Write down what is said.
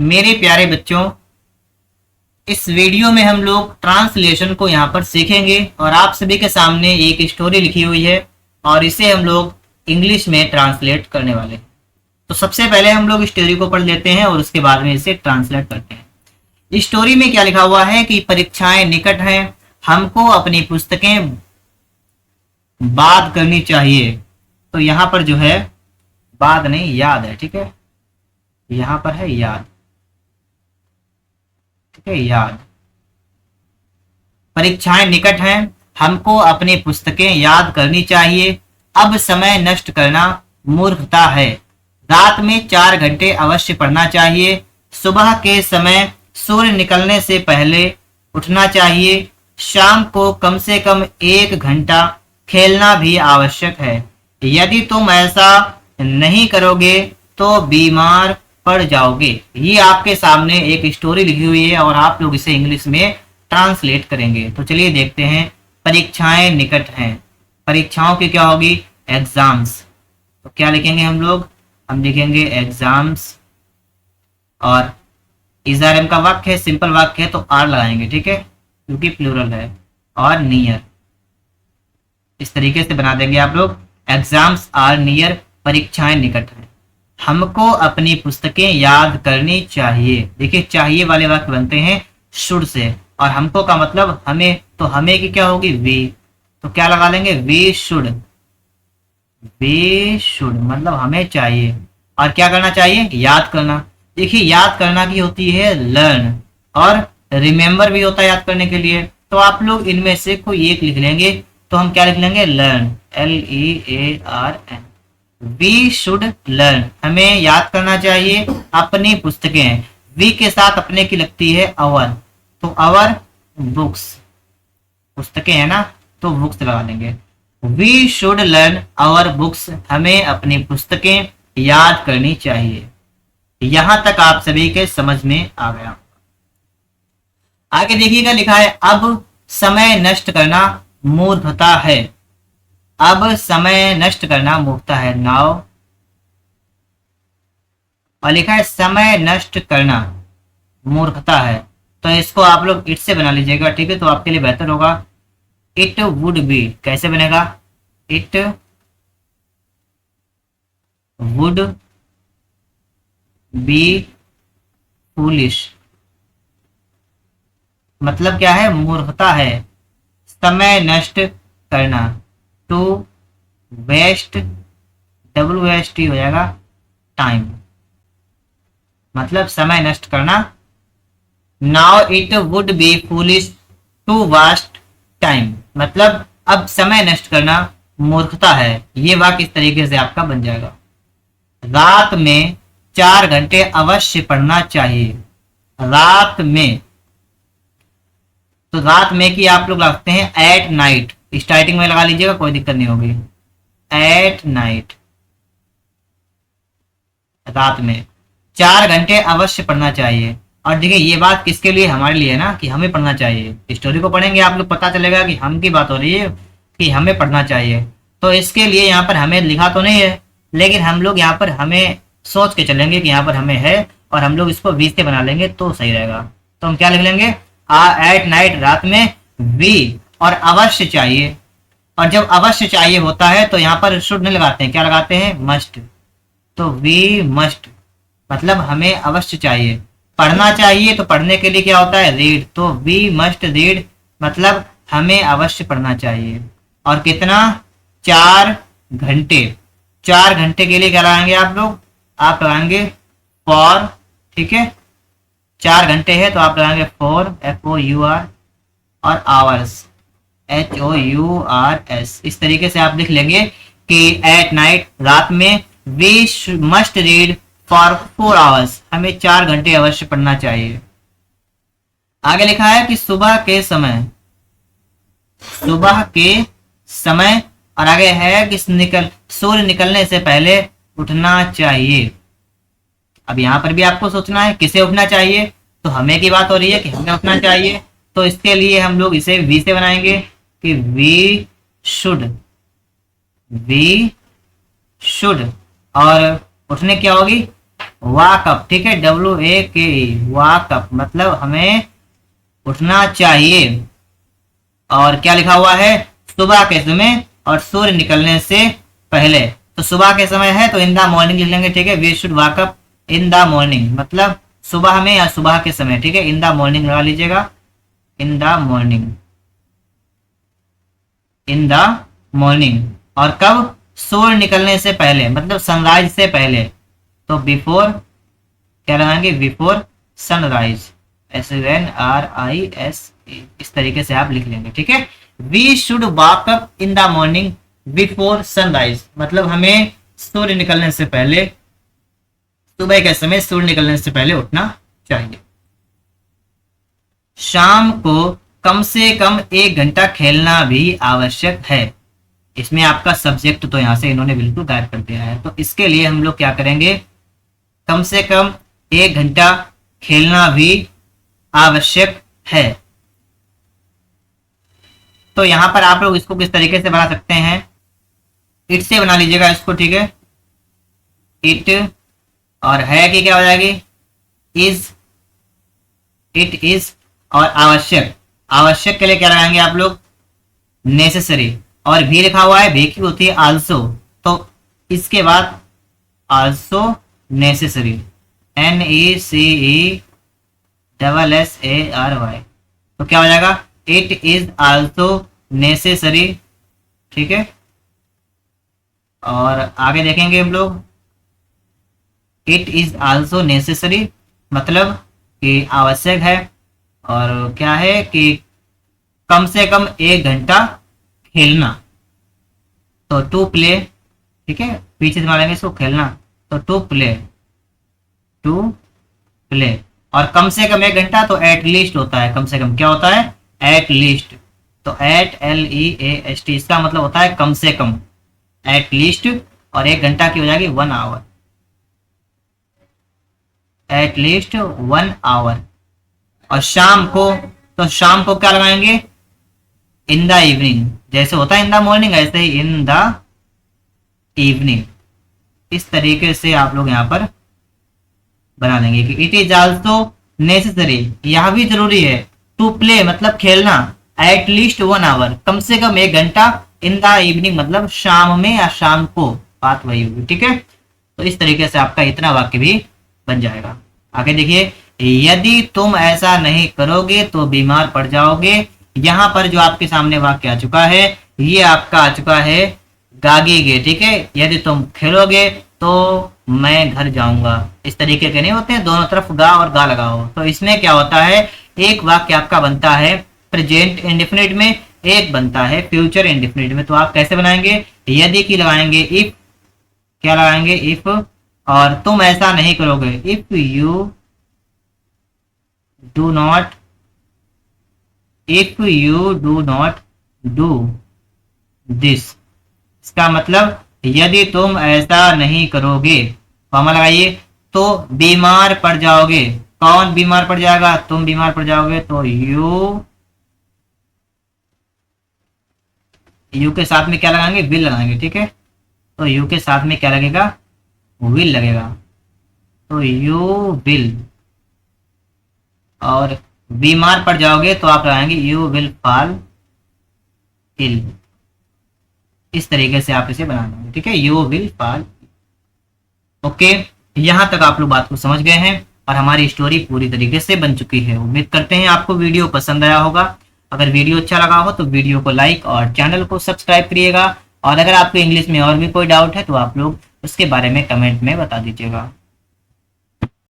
मेरे प्यारे बच्चों, इस वीडियो में हम लोग ट्रांसलेशन को यहाँ पर सीखेंगे और आप सभी के सामने एक स्टोरी लिखी हुई है और इसे हम लोग इंग्लिश में ट्रांसलेट करने वाले हैं। तो सबसे पहले हम लोग स्टोरी को पढ़ लेते हैं और उसके बाद में इसे ट्रांसलेट करते हैं। इस स्टोरी में क्या लिखा हुआ है कि परीक्षाएं निकट हैं, हमको अपनी पुस्तकें बात करनी चाहिए। तो यहाँ पर जो है बात नहीं याद है, ठीक है, यहाँ पर है याद, ठीक है, याद। परीक्षाएं निकट हैं, हमको अपनी पुस्तकें याद करनी चाहिए। अब समय नष्ट करना मूर्खता है। रात में 4 घंटे अवश्य पढ़ना चाहिए। सुबह के समय सूर्य निकलने से पहले उठना चाहिए। शाम को कम से कम 1 घंटा खेलना भी आवश्यक है। यदि तुम ऐसा नहीं करोगे तो बीमार पड़ जाओगे। ये आपके सामने एक स्टोरी लिखी हुई है और आप लोग इसे इंग्लिश में ट्रांसलेट करेंगे। तो चलिए देखते हैं। परीक्षाएं निकट हैं, परीक्षाओं की क्या होगी? एग्जाम्स। तो क्या लिखेंगे हम लोग? हम लिखेंगे एग्जाम्स। और इज़ारम का वाक्य है, सिंपल वाक्य है तो आर लगाएंगे, ठीक है, क्योंकि प्लूरल है। और नियर, इस तरीके से बना देंगे आप लोग। एग्जाम्स आर नियर, परीक्षाएं निकट हैं, हमको अपनी पुस्तकें याद करनी चाहिए। देखिए चाहिए वाले वाक्य बनते हैं शुड से, और हमको का मतलब हमें, तो हमें की क्या होगी? वी। तो क्या लगा लेंगे? We should. वी शुड मतलब हमें चाहिए। और क्या करना चाहिए? याद करना। देखिए याद करना की होती है लर्न, और रिमेम्बर भी होता है याद करने के लिए। तो आप लोग इनमें से कोई एक लिख लेंगे। तो हम क्या लिख लेंगे? Learn, LEARN। We should learn, हमें याद करना चाहिए अपनी पुस्तकें। वी के साथ अपने की लगती है अवर, तो अवर बुक्स, पुस्तकें है ना, तो बुक्स लगा देंगे। We should learn our books, हमें अपनी पुस्तकें याद करनी चाहिए। यहां तक आप सभी के समझ में आ गया। आगे देखिएगा, लिखा है अब समय नष्ट करना मूर्खता है। अब समय नष्ट करना मूर्खता है, नाउ। और लिखा है समय नष्ट करना मूर्खता है। तो इसको आप लोग इट से बना लीजिएगा, ठीक है, तो आपके लिए बेहतर होगा। इट वुड बी कैसे बनेगा? इट वुड बी फूलिश, मतलब क्या है? मूर्खता है। समय नष्ट करना, टू वेस्ट, WST हो जाएगा टाइम, मतलब समय नष्ट करना। Now it would be foolish to waste time, मतलब अब समय नष्ट करना मूर्खता है। ये वाक्य इस तरीके से आपका बन जाएगा। रात में 4 घंटे अवश्य पढ़ना चाहिए। रात में, तो रात में की आप लोग लगते हैं एट नाइट, स्टार्टिंग में लगा लीजिएगा, कोई दिक्कत नहीं होगी। एट नाइट, रात में 4 घंटे अवश्य पढ़ना चाहिए। और देखिए ये बात किसके लिए? हमारे लिए है ना, कि हमें पढ़ना चाहिए। स्टोरी को पढ़ेंगे आप लोग, पता चलेगा कि हम की बात हो रही है कि हमें पढ़ना चाहिए। तो इसके लिए यहाँ पर हमें लिखा तो नहीं है, लेकिन हम लोग यहाँ पर हमें सोच के चलेंगे कि यहाँ पर हमें है, और हम लोग इसको वी से बना लेंगे तो सही रहेगा। तो हम क्या लिख लेंगे? एट नाइट, रात में, वी, और अवश्य चाहिए। और जब अवश्य चाहिए होता है तो यहाँ पर शुड नहीं लगाते हैं, क्या लगाते हैं? मस्ट। तो वी मस्ट, मतलब हमें अवश्य चाहिए। पढ़ना चाहिए, तो पढ़ने के लिए क्या होता है? रीड। तो वी मस्ट रीड, मतलब हमें अवश्य पढ़ना चाहिए। और कितना? 4 घंटे। 4 घंटे के लिए क्या लगाएंगे आप लोग? आप लगाएंगे फॉर, ठीक है, 4 घंटे है तो आप लगाएंगे फॉर, FOUR, और आवर्स, HOURS। इस तरीके से आप लिख लेंगे कि एट नाइट, रात में, we must read for 4 hours, हमें 4 घंटे अवश्य पढ़ना चाहिए। आगे लिखा है कि सुबह के समय, सुबह के समय, और आगे है कि सूर्य निकलने से पहले उठना चाहिए। अब यहाँ पर भी आपको सोचना है किसे उठना चाहिए, तो हमें की बात हो रही है कि हमें उठना चाहिए। तो इसके लिए हम लोग इसे वी से बनाएंगे कि वी शुड, वी शुड, और उठने क्या होगी? वाकअप, ठीक है, WAKE, वाकअप मतलब हमें उठना चाहिए। और क्या लिखा हुआ है, सुबह के समय और सूर्य निकलने से पहले। तो सुबह के समय है तो इन द मॉर्निंग लिख लेंगे, ठीक है। We should walk up in the morning मतलब सुबह में या सुबह के समय, ठीक है। इन द मॉर्निंग लगा लीजिएगा, इन the morning, in the morning. और कब, सूर्य निकलने से पहले मतलब सनराइज से पहले। तो बिफोर क्या लगाएंगे, बिफोर सनराइज, SUNRISE, इस तरीके से आप लिख लेंगे, ठीक है। We should walk up in the morning before sunrise मतलब हमें सूर्य निकलने से पहले, सुबह के समय सूर्य निकलने से पहले उठना चाहिए। शाम को कम से कम 1 घंटा खेलना भी आवश्यक है। इसमें आपका सब्जेक्ट तो यहां से इन्होंने बिल्कुल गायब कर दिया है, तो इसके लिए हम लोग क्या करेंगे, कम से कम 1 घंटा खेलना भी आवश्यक है। तो यहां पर आप लोग इसको किस तरीके से बना सकते हैं, इट से बना लीजिएगा इसको, ठीक है। इट और है कि क्या हो जाएगी, इज, इट इज। और आवश्यक, आवश्यक के लिए क्या लगाएंगे आप लोग, नेसेसरी। और भी लिखा हुआ है, भी की होती है आल्सो, तो इसके बाद आल्सो नेसेसरी, NECESSARY। तो क्या हो जाएगा, इट इज आल्सो नेसेसरी, ठीक है। और आगे देखेंगे हम लोग, इट इज आल्सो नेसेसरी मतलब कि आवश्यक है। और क्या है कि कम से कम 1 घंटा खेलना, तो टू प्ले, ठीक है, पीछे से मारेंगे इसको खेलना, तो टू प्ले, टू प्ले। और कम से कम 1 घंटा तो एटलीस्ट होता है, कम से कम क्या होता है, एटलीस्ट। तो LEAST इसका मतलब होता है कम से कम, एटलीस्ट। और 1 घंटा की हो जाएगी 1 आवर, एटलीस्ट 1 आवर। और शाम को, तो शाम को क्या लगाएंगे, इन द इवनिंग, जैसे होता है इन द मॉर्निंग ऐसे ही इन द इवनिंग। इस तरीके से आप लोग यहाँ पर बना देंगे कि इट इज आल्सो नेसेसरी, यह भी जरूरी है, टू प्ले मतलब खेलना, एटलीस्ट 1 आवर कम से कम 1 घंटा, इन द इवनिंग मतलब शाम में या शाम को, बात वही होगी, ठीक है। तो इस तरीके से आपका इतना वाक्य भी बन जाएगा। आगे देखिए, यदि तुम ऐसा नहीं करोगे तो बीमार पड़ जाओगे। यहाँ पर जो आपके सामने वाक्य आ चुका है, ये आपका आ चुका है गागेगे, ठीक है। यदि तुम खेलोगे तो मैं घर जाऊंगा, इस तरीके के नहीं होते हैं, दोनों तरफ गा और गा लगाओ। तो इसमें क्या होता है, एक वाक्य आपका बनता है प्रेजेंट इंडेफिनिट में, एक बनता है फ्यूचर इंडेफिनिट में। तो आप कैसे बनाएंगे, यदि की लगाएंगे इफ, क्या लगाएंगे इफ, और तुम ऐसा नहीं करोगे, if you do not, if you do not do this. इसका मतलब यदि तुम ऐसा नहीं करोगे, कॉमा लगाइए, तो बीमार पड़ जाओगे। कौन बीमार पड़ जाएगा, तुम बीमार पड़ जाओगे। तो यू के साथ में क्या लगाएंगे, विल लगाएंगे, ठीक है। तो यू के साथ में क्या लगेगा, विल लगेगा। तो यू विल, और बीमार पड़ जाओगे तो आप लगाएंगे यू विल फॉल इल। इस तरीके से आप इसे बना देंगे, ठीक है, यू विल फॉल। ओके, यहां तक आप लोग बात को समझ गए हैं और हमारी स्टोरी पूरी तरीके से बन चुकी है। उम्मीद करते हैं आपको वीडियो पसंद आया होगा। अगर वीडियो अच्छा लगा हो तो वीडियो को लाइक और चैनल को सब्सक्राइब करिएगा। और अगर आपको इंग्लिश में और भी कोई डाउट है तो आप लोग उसके बारे में कमेंट में बता दीजिएगा।